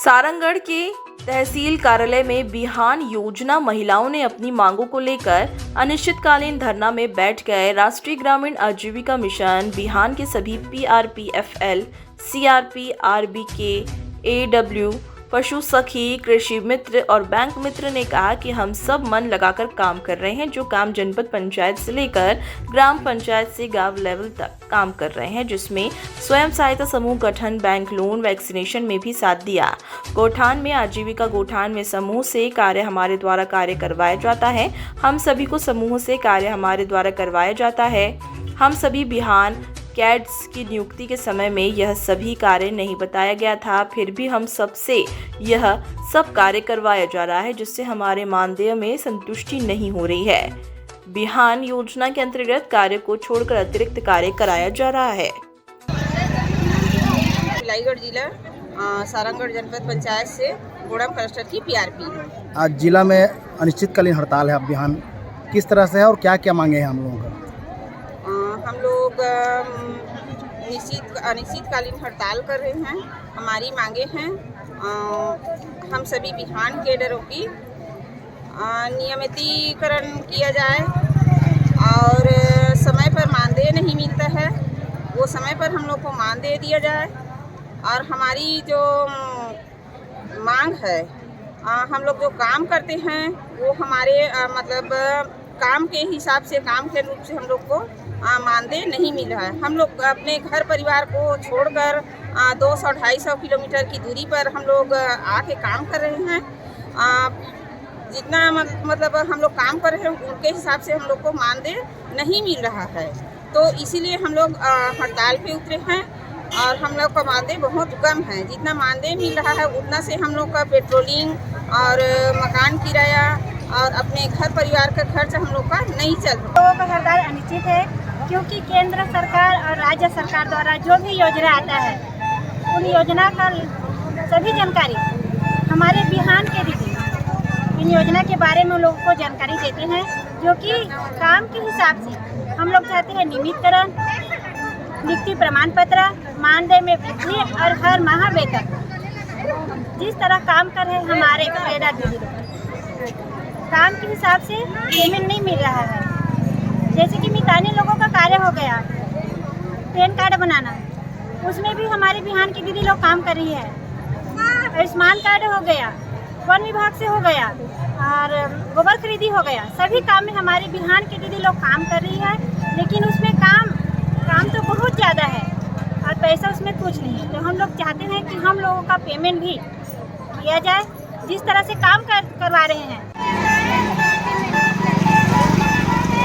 सारंगगढ़ के तहसील कार्यालय में बिहान योजना महिलाओं ने अपनी मांगों को लेकर अनिश्चितकालीन धरना में बैठ गए। राष्ट्रीय ग्रामीण आजीविका मिशन बिहान के सभी PRPFL, CRP, RBK, AW, पशु सखी, कृषि मित्र और बैंक मित्र ने कहा कि हम सब मन लगाकर काम कर रहे हैं, जो काम जनपद पंचायत से लेकर ग्राम पंचायत से गांव लेवल तक काम कर रहे हैं, जिसमें स्वयं सहायता समूह गठन, बैंक लोन, वैक्सीनेशन में भी साथ दिया। गोठान में आजीविका गोठान में समूह से कार्य हमारे द्वारा कार्य करवाया जाता है। हम सभी को समूह से कार्य हमारे द्वारा करवाया जाता है। हम सभी बिहान कैड्स की नियुक्ति के समय में यह सभी कार्य नहीं बताया गया था, फिर भी हम सबसे यह सब कार्य करवाया जा रहा है, जिससे हमारे मानदेय में संतुष्टि नहीं हो रही है। बिहान योजना के अंतर्गत कार्य को छोड़कर अतिरिक्त कार्य कराया जा रहा है। भिलाईगढ़ जिला सारंगगढ़ जनपद पंचायत से गोड़म क्लस्टर की PRP। आज जिला में अनिश्चितकालीन हड़ताल है। अब बिहान किस तरह से है और क्या क्या मांगे हैं हम लोगों का? हम लोग अनिश्चितकालीन हड़ताल कर रहे हैं। हमारी मांगे हैं हम सभी बिहान केडरों की नियमितीकरण किया जाए और समय पर मानदेय नहीं मिलता है, वो समय पर हम लोग को मानदेय दिया जाए। और हमारी जो मांग है, हम लोग जो काम करते हैं वो हमारे काम के हिसाब से, काम के रूप से हम लोग को मानदेय नहीं मिल रहा है। हम लोग अपने घर परिवार को छोड़कर 200-250 किलोमीटर की दूरी पर हम लोग आके काम कर रहे हैं। जितना हम लोग काम कर रहे हैं उनके हिसाब से हम लोग को मानदेय नहीं मिल रहा है, तो इसीलिए हम लोग हड़ताल पे उतरे हैं। और हम लोग का मानदेय बहुत कम है। जितना मानदेय मिल रहा है उतना से हम लोग का पेट्रोलिंग और मकान किराया और अपने घर परिवार का खर्च हम लोग का नहीं चल रहा। लोगों का हड़ताल अनिश्चित है, क्योंकि केंद्र सरकार और राज्य सरकार द्वारा जो भी योजना आता है उन योजना का सभी जानकारी हमारे बिहान के दीदी इन योजना के बारे में लोगों को जानकारी देते हैं, जो कि काम के हिसाब से हम लोग चाहते हैं नियमितीकरण, नियुक्ति प्रमाण पत्र, मानदेय में वृद्धि और हर माह वेतन। जिस तरह काम कर रहे हैं हमारे कैडर दीदी काम के हिसाब से पेमेंट नहीं मिल रहा है। जैसे कि मितानी लोगों का कार्य हो गया, पैन कार्ड बनाना, उसमें भी हमारे बिहान की दीदी लोग काम कर रही है। आयुष्मान कार्ड हो गया, वन विभाग से हो गया और गोबर खरीदी हो गया, सभी काम में हमारे बिहान की दीदी लोग काम कर रही है। लेकिन उसमें काम तो बहुत ज़्यादा है और पैसा उसमें कुछ नहीं है। तो हम लोग चाहते हैं कि हम लोगों का पेमेंट भी किया जाए, जिस तरह से काम करवा रहे हैं।